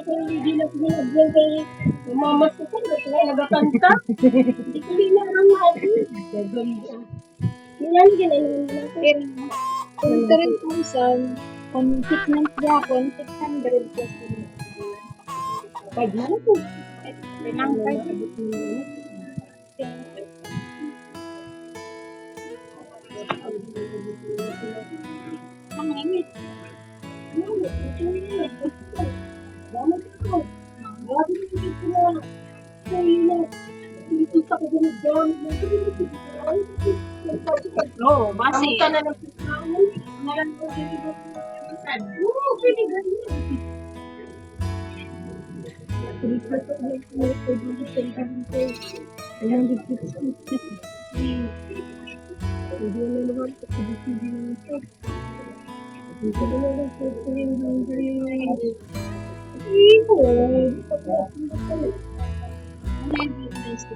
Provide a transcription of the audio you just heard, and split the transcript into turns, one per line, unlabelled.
Hindi na pinagyan kay mamas ko kung nagkakanta. Hindi ko linarang na ako. Nilalagyan na naman natin.
Kung 3,000, kung 6 months yapon, 600 plus.
5 na lang po.
Limang 5.
Ang ingit. Damat ko. Grabe na ingit ko na. Kaya dito sa kaganit doon.
Oo, base.
Ang na ng pagkaon. Nalang ko dito. Oo, pwede ganyan. Triple ko na ito. Pwede sa ikabinte. Ayan, dito. Pwede na naman. Pwede na naman. Dito na naman. Pwede na naman. Iyo.
Ano yung business ko?